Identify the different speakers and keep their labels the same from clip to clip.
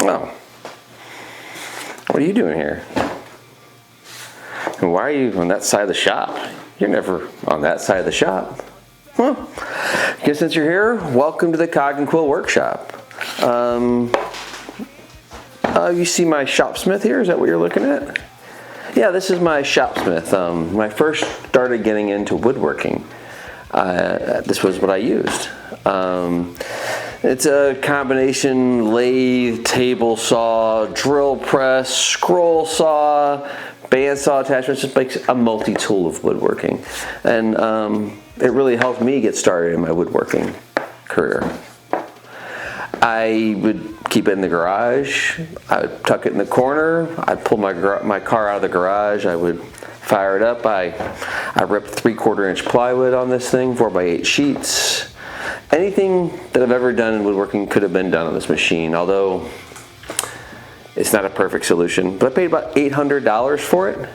Speaker 1: Oh. What are you doing here? And why are you on that side of the shop? You're never on that side of the shop. Well, I guess since you're here, welcome to the Cog and Quill workshop. You see my Shopsmith here? Is that what you're looking at? Yeah, this is my Shopsmith. When I first started getting into woodworking, this was what I used. It's a combination lathe, table saw, drill press, scroll saw, bandsaw attachments. Just makes a multi-tool of woodworking. And it really helped me get started in my woodworking career. I would keep it in the garage. I would tuck it in the corner. I'd pull my car out of the garage. I would fire it up. I ripped 3/4 inch plywood on this thing, 4x8 sheets. Anything that I've ever done in woodworking could have been done on this machine, although it's not a perfect solution. But I paid about $800 for it.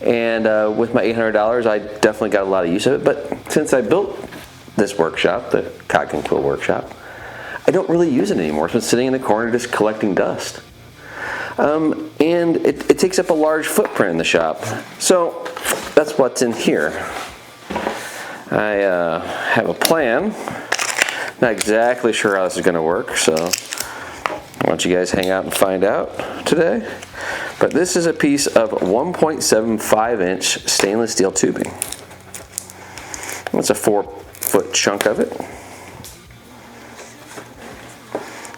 Speaker 1: And with my $800, I definitely got a lot of use of it. But since I built this workshop, the Cog and Quill workshop, I don't really use it anymore. It's been sitting in the corner just collecting dust. And it takes up a large footprint in the shop. So that's what's in here. I have a plan. Not exactly sure how this is going to work, so why don't you guys hang out and find out today. But this is a piece of 1.75 inch stainless steel tubing. That's a 4-foot chunk of it.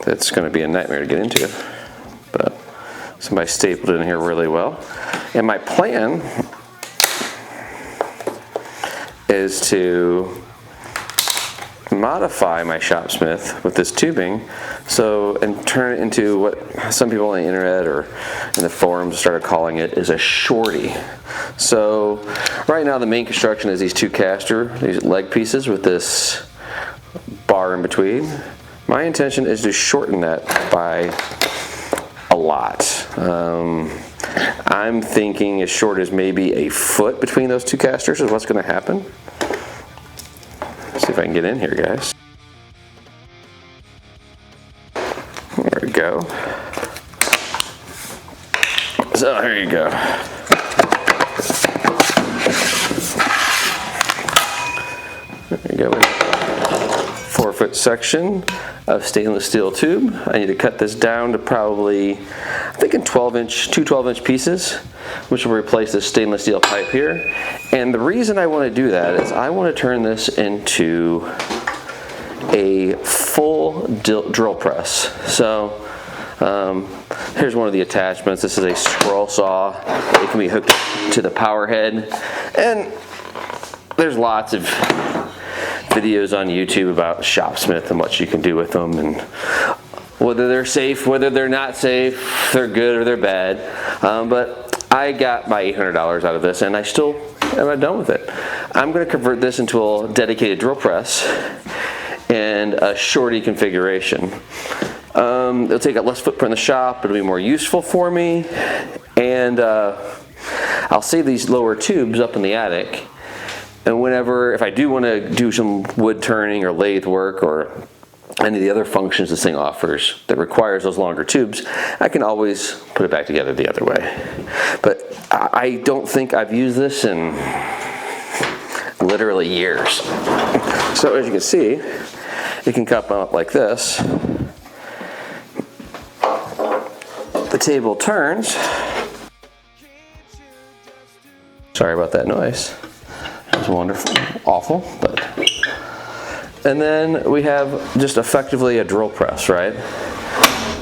Speaker 1: That's going to be a nightmare to get into, but somebody stapled it in here really well. And my plan is to modify my Shopsmith with this tubing and turn it into what some people on the internet or in the forums started calling it is a Shorty. So right now the main construction is these these leg pieces with this bar in between. My intention is to shorten that by a lot. I'm thinking as short as maybe a foot between those two casters is what's going to happen. Let's see if I can get in here, guys. There we go. So here you go. There you go. 4-foot section of stainless steel tube. I need to cut this down to probably, I'm thinking 2 12-inch pieces, which will replace this stainless steel pipe here. And the reason I want to do that is I want to turn this into a full drill press. So here's one of the attachments. This is a scroll saw. It can be hooked to the power head. And there's lots of videos on YouTube about Shopsmith and what you can do with them and whether they're safe, whether they're not safe, they're good or they're bad. But I got my $800 out of this and I still am not done with it. I'm going to convert this into a dedicated drill press and a Shorty configuration. It'll take up less footprint in the shop, it'll be more useful for me, and I'll save these lower tubes up in the attic. And if I do want to do some wood turning or lathe work or any of the other functions this thing offers that requires those longer tubes, I can always put it back together the other way. But I don't think I've used this in literally years. So as you can see, it can come up like this. The table turns. Sorry about that noise. It was wonderful, awful, but. And then we have just effectively a drill press, right?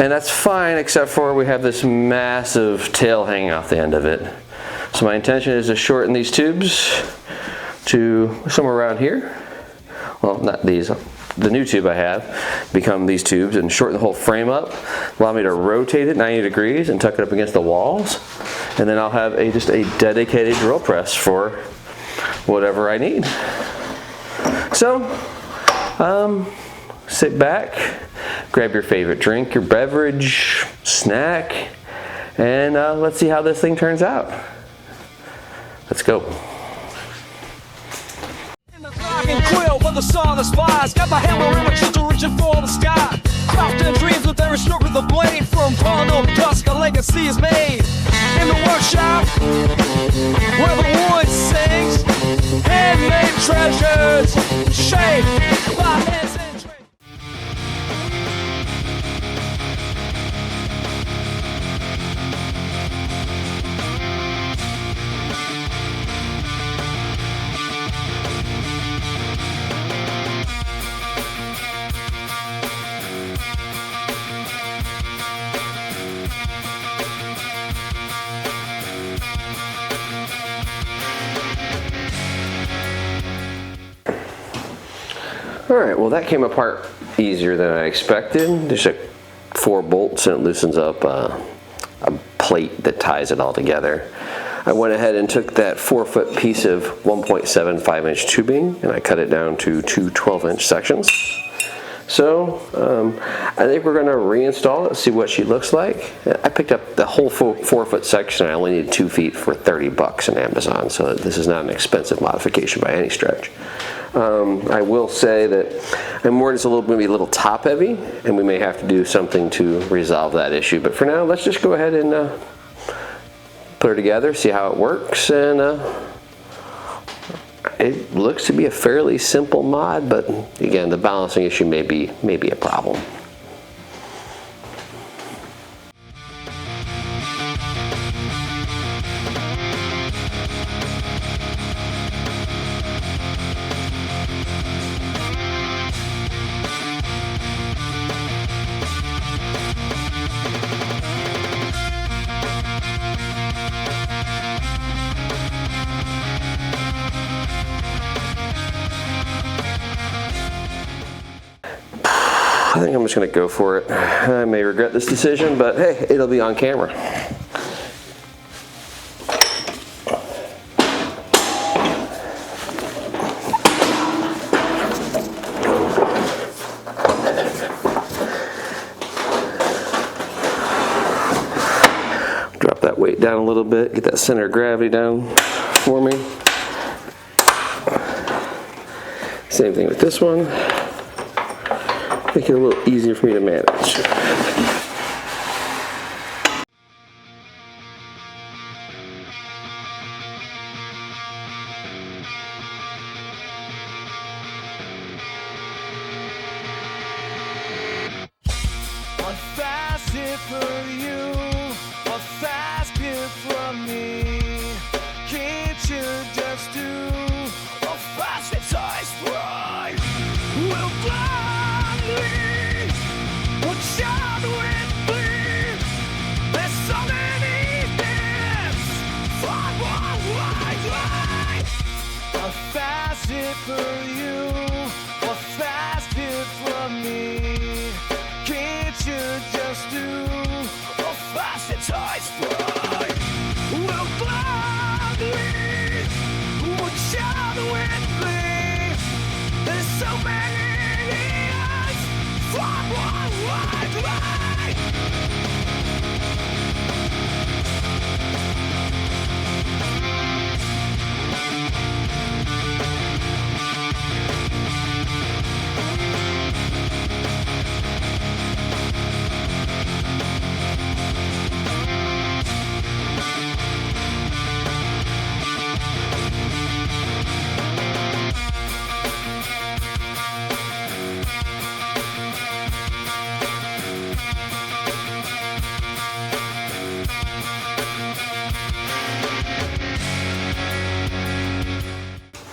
Speaker 1: And that's fine, except for we have this massive tail hanging off the end of it. So my intention is to shorten these tubes to somewhere around here. Well, not these. The new tube I have become these tubes and shorten the whole frame up. Allow me to rotate it 90 degrees and tuck it up against the walls. And then I'll have just a dedicated drill press for whatever I need. So, sit back, grab your favorite drink, your beverage, snack, and let's see how this thing turns out. Let's go.
Speaker 2: In the cog and quill, when the sun aspires, got the hammer and my chisel reaching for the sky. Crafting dreams with every stroke of the blade. see is made in the workshop where the wood sings. Handmade treasures shaped by hands and trade.
Speaker 1: Alright, well that came apart easier than I expected. There's 4 bolts and it loosens up a plate that ties it all together. I went ahead and took that 4-foot piece of 1.75 inch tubing and I cut it down to 2 12-inch sections. So I think we're going to reinstall it, see what she looks like. I picked up the whole 4-foot section. I only needed 2 feet for $30 on Amazon, so this is not an expensive modification by any stretch. I will say that I'm worried it's maybe a little top heavy, and we may have to do something to resolve that issue. But for now, let's just go ahead and put her together, see how it works, and it looks to be a fairly simple mod, but again, the balancing issue may be a problem. I think I'm just going to go for it. I may regret this decision, but hey, it'll be on camera. Drop that weight down a little bit, get that center of gravity down for me. Same thing with this one. Make it a little easier for me to manage.
Speaker 2: A fast hit for you, a fast hit from me. Can't you just do a fast hit size ride? We'll gladly, we'll shout with me. There's so many things, fun, wide. A fast hit for you, a fast hit from me. Can't you just do a fast and tight ride? Well, gladly, would shout with me. There's so many years from wide ride.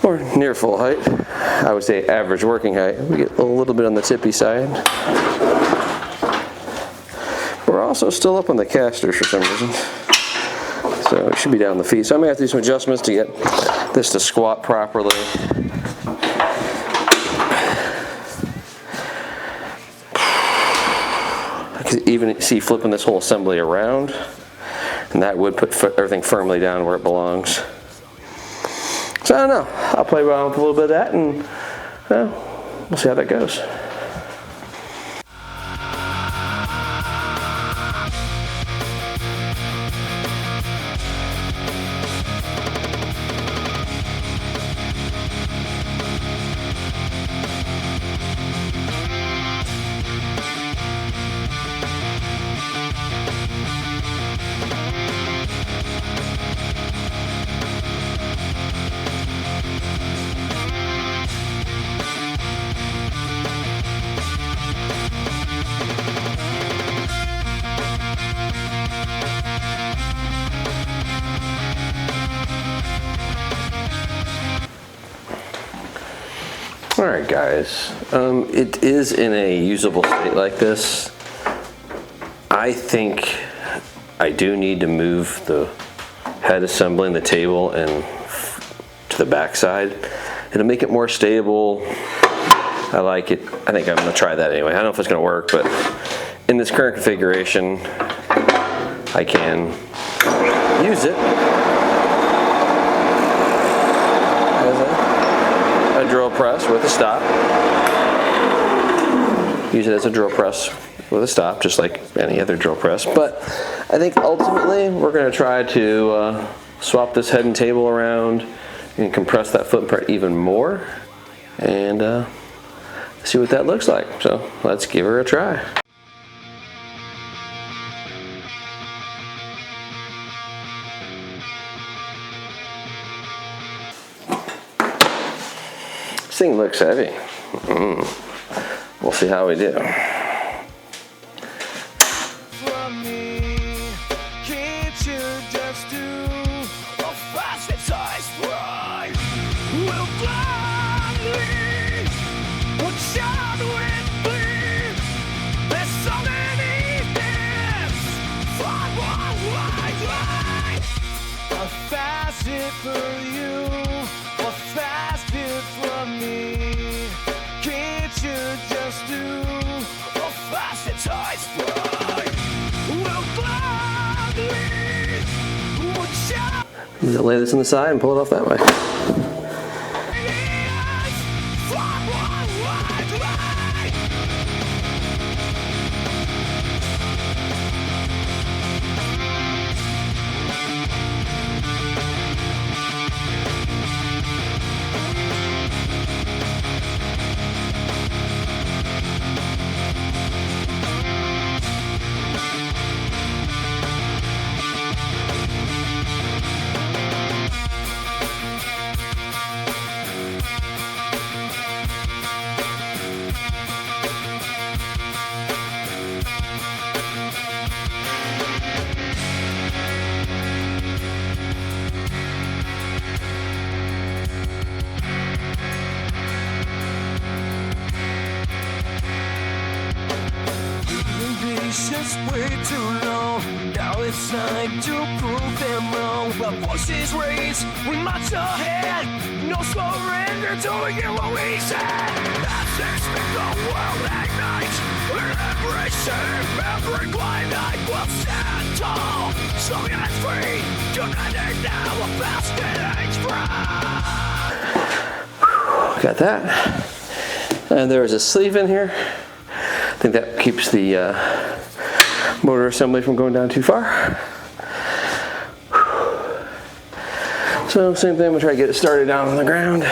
Speaker 1: Or near full height. I would say average working height. We get a little bit on the tippy side. We're also still up on the casters for some reason. So it should be down the feet. So I may have to do some adjustments to get this to squat properly. I can even see flipping this whole assembly around, and that would put everything firmly down where it belongs. So I don't know. I'll play around with a little bit of that, and we'll see how that goes. Alright guys, it is in a usable state like this. I think I do need to move the head assembly and the table and to the back side. It'll make it more stable. I like it. I think I'm going to try that anyway. I don't know if it's going to work, but in this current configuration, I can use it as a drill press with a stop. Use it as a drill press with a stop, just like any other drill press. But I think ultimately we're going to try to swap this head and table around and compress that footprint even more and see what that looks like. So let's give her a try. This thing looks heavy. We'll see how we do. Just lay this on the side and pull it off that way.
Speaker 2: Just way too long. Now it's time to prove them wrong. But voices raised, we march ahead. No surrender till we get what we said. That's expect the world ignites. We're embracing every blind night. We'll stand tall, strong and free. United now, a basket age free.
Speaker 1: Got that. And there's a sleeve in here. I think that keeps the motor assembly from going down too far. So same thing, we'll try to get it started down on the ground.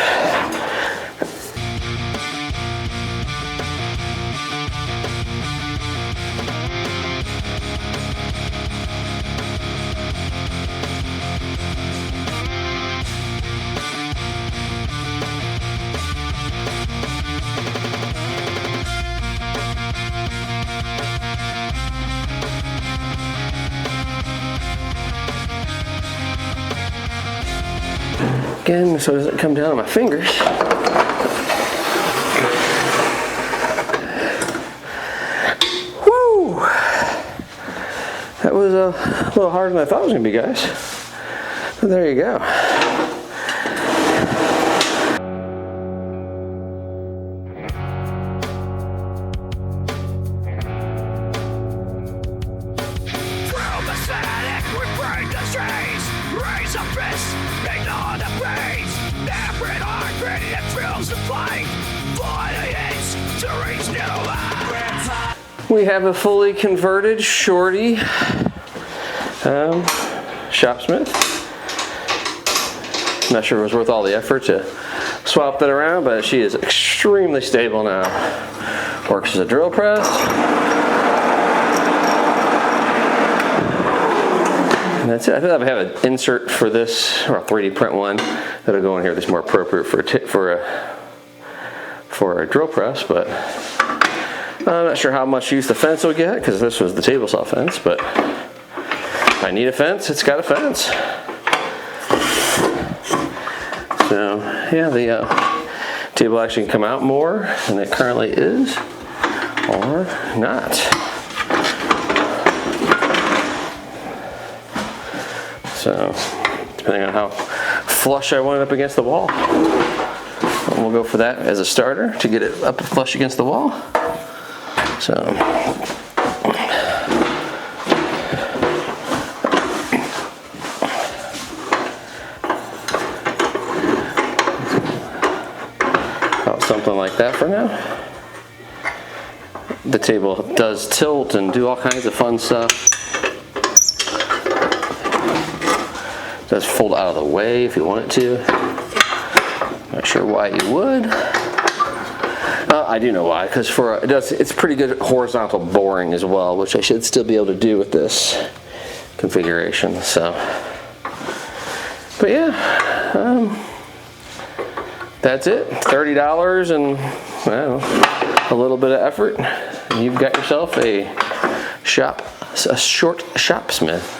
Speaker 1: Again, so it doesn't come down on my fingers. Woo! That was a little harder than I thought it was going to be, guys. So there you go.
Speaker 2: Through the static, we break the streets. Raise a fist, ignore the praise. Every heart ready that feels the fight. For the age to reach new heights.
Speaker 1: We have a fully converted Shorty Shopsmith. Not sure it was worth all the effort to swap that around, but she is extremely stable now. Works as a drill press. And that's it. I think I have an insert for this, or a 3D print one that'll go in here that's more appropriate for a drill press, but I'm not sure how much use the fence will get because this was the table saw fence, but if I need a fence, it's got a fence. So yeah, the table actually can come out more than it currently is, or not. So, depending on how flush I want it up against the wall. And we'll go for that as a starter to get it up flush against the wall. So, about something like that for now. The table does tilt and do all kinds of fun stuff. It does fold out of the way if you want it to. Not sure why you would. I do know why, because it's pretty good horizontal boring as well, which I should still be able to do with this configuration. So, but yeah, that's it. $30 and well, a little bit of effort, and you've got yourself a short Shopsmith.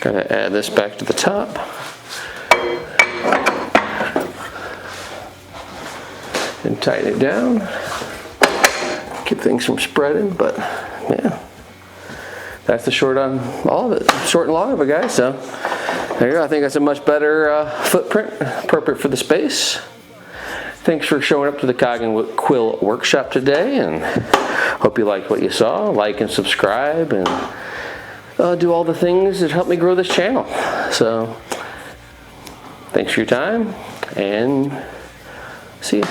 Speaker 1: Gotta add this back to the top. And tighten it down. Keep things from spreading, but yeah. That's the short on all of it. Short and long of it, guys. So there you go. I think that's a much better footprint, appropriate for the space. Thanks for showing up to the cog&quill workshop today, and hope you liked what you saw. Like and subscribe, and do all the things that help me grow this channel. So thanks for your time, and see you.